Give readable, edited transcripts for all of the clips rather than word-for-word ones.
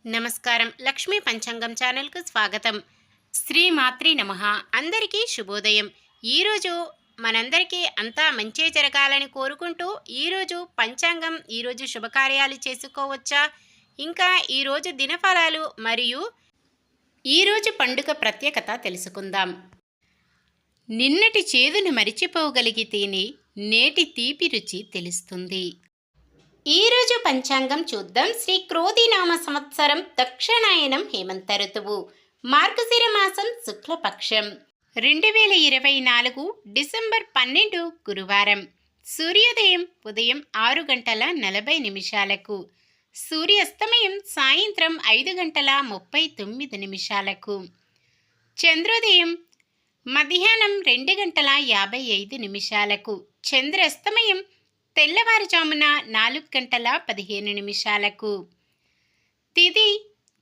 నమస్కారం. లక్ష్మీ పంచాంగం ఛానల్కు స్వాగతం. శ్రీమాత్రి నమః. అందరికీ శుభోదయం. ఈరోజు మనందరికీ అంతా మంచే జరగాలని కోరుకుంటూ ఈరోజు పంచాంగం, ఈరోజు శుభకార్యాలు చేసుకోవచ్చా, ఇంకా ఈరోజు దినఫలాలు మరియు ఈరోజు పండుగ ప్రత్యేకత తెలుసుకుందాం. నిన్నటి చేదును మరిచిపోగలిగితేనే నేటి తీపి రుచి తెలుస్తుంది. ఈరోజు పంచాంగం చూద్దాం. శ్రీ క్రోధినామ సంవత్సరం దక్షిణాయనం హేమంత ఋతువు, మార్గశిర మాసం శుక్లపక్షం, 2024 డిసెంబర్ 12 గురువారం. సూర్యోదయం ఉదయం 6:40 సూర్యాస్తమయం సాయంత్రం 5:39. చంద్రోదయం మధ్యాహ్నం 2:55. చంద్రాస్తమయం తెల్లవారుజామున 4:15. తిథి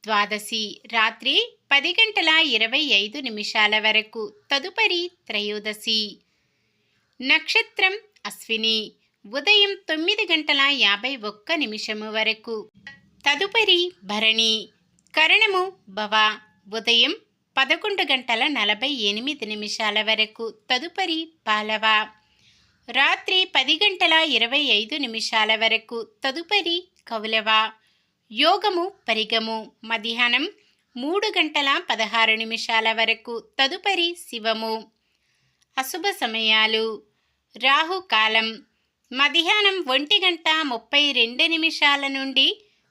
ద్వాదశి రాత్రి 10:25 వరకు, తదుపరి త్రయోదశి. నక్షత్రం అశ్విని ఉదయం 9:51 వరకు, తదుపరి భరణి. కరణము భవ ఉదయం 11:48 వరకు, తదుపరి పాలవ. రాత్రి 10:25 వరకు, తదుపరి కౌలవ. యోగము పరిగము మధ్యాహ్నం 3:16 వరకు, తదుపరి శివము. అశుభ సమయాలు రాహుకాలం మధ్యాహ్నం 1:32 నుండి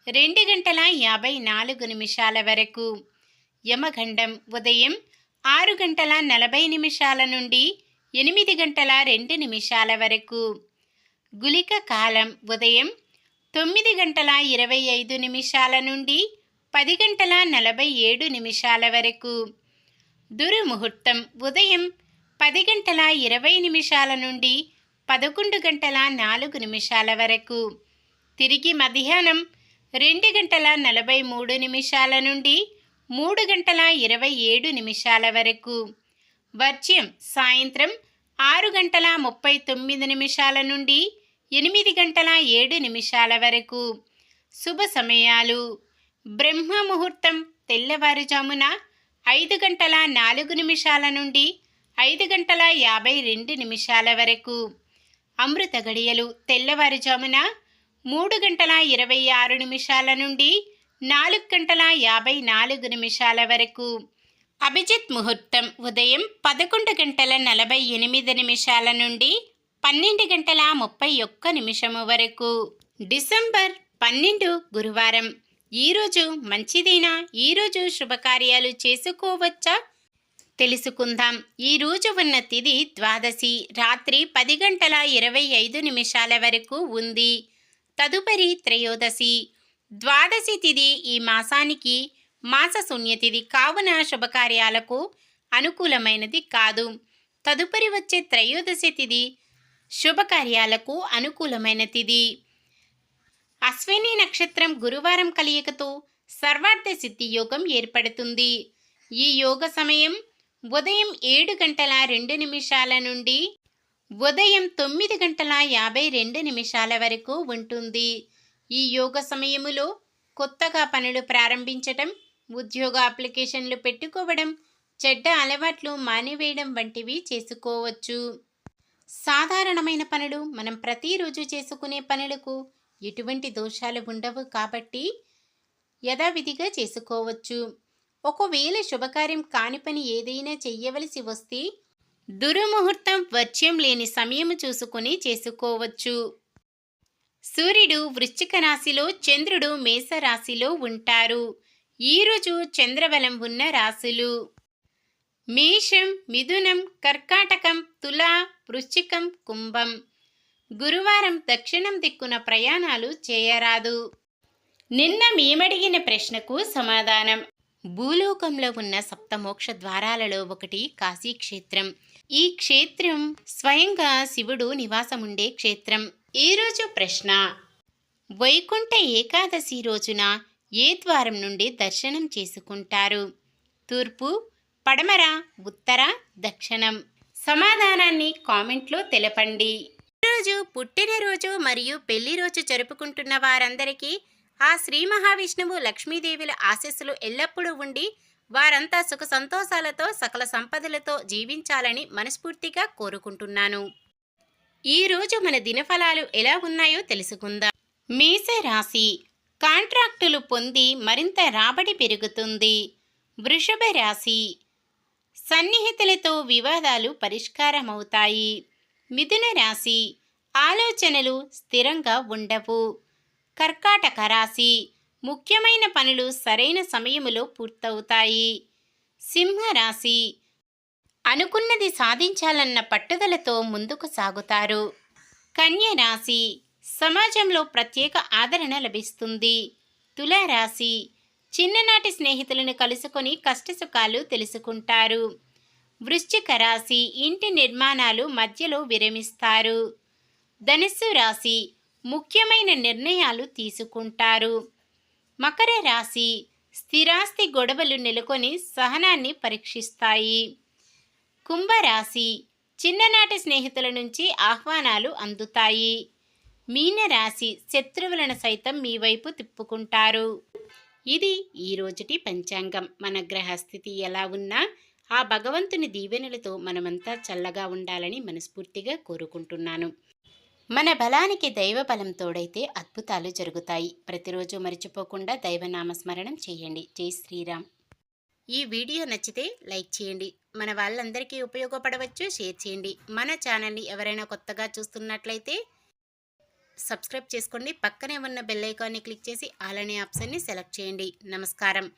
2:54 వరకు. యమగండం ఉదయం 6:40 నుండి 8:02 వరకు. గుళిక కాలం ఉదయం 9:25 నుండి 10:47 వరకు. దుర్ముహూర్తం ఉదయం 10:20 నుండి 11:04 వరకు. తిరిగి మధ్యాహ్నం 2:43 నుండి 3:27 వరకు. వర్జ్యం సాయంత్రం 6:39 నుండి 8:07 వరకు. శుభ సమయాలు బ్రహ్మ ముహూర్తం తెల్లవారుజామున 5:04 నుండి 5:52 వరకు. అమృత గడియలు తెల్లవారుజామున 3:26 నుండి 4:54 వరకు. అభిజిత్ ముహూర్తం ఉదయం 11:48 నుండి 12:31 వరకు. డిసెంబర్ 12 గురువారం. ఈరోజు మంచిదేనా? ఈరోజు శుభకార్యాలు చేసుకోవచ్చా తెలుసుకుందాం. ఈరోజు ఉన్న తిథి ద్వాదశి రాత్రి 10:25 వరకు ఉంది, తదుపరి త్రయోదశి. ద్వాదశి తిథి ఈ మాసానికి మాస శూన్యతిథి కావున శుభకార్యాలకు అనుకూలమైనది కాదు. తదుపరి వచ్చే త్రయోదశి తిథి శుభకార్యాలకు అనుకూలమైన తిథి. అశ్విని నక్షత్రం గురువారం కలియకతో సర్వార్థ సిద్ధి యోగం ఏర్పడుతుంది. ఈ యోగ సమయం ఉదయం 7:02 నుండి ఉదయం 9:52 వరకు ఉంటుంది. ఈ యోగ సమయములో కొత్తగా పనులు ప్రారంభించటం, ఉద్యోగ అప్లికేషన్లు పెట్టుకోవడం, చెడ్డ అలవాట్లు మానివేయడం వంటివి చేసుకోవచ్చు. సాధారణమైన పనులు మనం ప్రతిరోజు చేసుకునే పనులకు ఎటువంటి దోషాలు ఉండవు కాబట్టి యథావిధిగా చేసుకోవచ్చు. ఒకవేళ శుభకార్యం కాని పని ఏదైనా చెయ్యవలసి వస్తే దుర్ముహూర్తం వర్జ్యం లేని సమయం చూసుకుని చేసుకోవచ్చు. సూర్యుడు వృశ్చిక రాశిలో, చంద్రుడు మేష రాశిలో ఉంటారు. ఈరోజు చంద్రబలం ఉన్న రాశులు మేషం, మిథునం, కర్కాటకం, తుల, వృశ్చికం, కుంభం. గురువారం దక్షిణం దిక్కున ప్రయాణాలు చేయరాదు. నిన్న మేమడిగిన ప్రశ్నకు సమాధానం. భూలోకంలో ఉన్న సప్తమోక్ష ద్వారాలలో ఒకటి కాశీక్షేత్రం. ఈ క్షేత్రం స్వయంగా శివుడు నివాసముండే క్షేత్రం. ఈరోజు ప్రశ్న: వైకుంఠ ఏకాదశి రోజున ఏ ద్వారం నుండి దర్శనం చేసుకుంటారు? తూర్పు, పడమర, ఉత్తర, దక్షిణం? సమాధానాన్ని కామెంట్లో తెలపండి. ఈరోజు పుట్టినరోజు మరియు పెళ్లి రోజు జరుపుకుంటున్న వారందరికీ ఆ శ్రీ మహావిష్ణువు లక్ష్మీదేవుల ఆశీస్సులు ఎల్లప్పుడూ ఉండి వారంతా సుఖ సంతోషాలతో సకల సంపదలతో జీవించాలని మనస్ఫూర్తిగా కోరుకుంటున్నాను. ఈరోజు మన దినఫలాలు ఎలా ఉన్నాయో తెలుసుకుందాం. మేష రాశి, కాంట్రాక్టులు పొంది మరింత రాబడి పెరుగుతుంది. వృషభ రాశి, సన్నిహితులతో వివాదాలు పరిష్కారమవుతాయి. మిథున రాశి, ఆలోచనలు స్థిరంగా ఉండవు. కర్కాటక రాశి, ముఖ్యమైన పనులు సరైన సమయములో పూర్తవుతాయి. సింహరాశి, అనుకున్నది సాధించాలన్న పట్టుదలతో ముందుకు సాగుతారు. కన్య రాశి, సమాజంలో ప్రత్యేక ఆదరణ లభిస్తుంది. తులారాశి, చిన్ననాటి స్నేహితులను కలుసుకొని కష్టసుఖాలు తెలుసుకుంటారు. వృశ్చిక రాశి, ఇంటి నిర్మాణాలు మధ్యలో విరమిస్తారు. ధనుస్సు రాశి, ముఖ్యమైన నిర్ణయాలు తీసుకుంటారు. మకర రాశి, స్థిరాస్తి గొడవలు నెలకొని సహనాన్ని పరీక్షిస్తాయి. కుంభరాశి, చిన్ననాటి స్నేహితుల నుంచి ఆహ్వానాలు అందుతాయి. మీనరాశి, శత్రువులను సైతం మీ వైపు తిప్పుకుంటారు. ఇది ఈరోజుటి పంచాంగం. మన గ్రహస్థితి ఎలా ఉన్నా ఆ భగవంతుని దీవెనలతో మనమంతా చల్లగా ఉండాలని మనస్ఫూర్తిగా కోరుకుంటున్నాను. మన బలానికి దైవ బలం తోడైతే అద్భుతాలు జరుగుతాయి. ప్రతిరోజు మర్చిపోకుండా దైవనామస్మరణం చేయండి. జై శ్రీరామ్. ఈ వీడియో నచ్చితే లైక్ చేయండి. మన వాళ్ళందరికీ ఉపయోగపడవచ్చు, షేర్ చేయండి. మన ఛానల్ని ఎవరైనా కొత్తగా చూస్తున్నట్లయితే సబ్స్క్రైబ్ చేసుకోండి. పక్కనే ఉన్న బెల్ ఐకాన్ని క్లిక్ చేసి ఆల్ అనే ఆప్షన్ని సెలెక్ట్ చేయండి. నమస్కారం.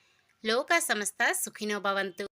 లోకా సమస్త సుఖినో భవంతు.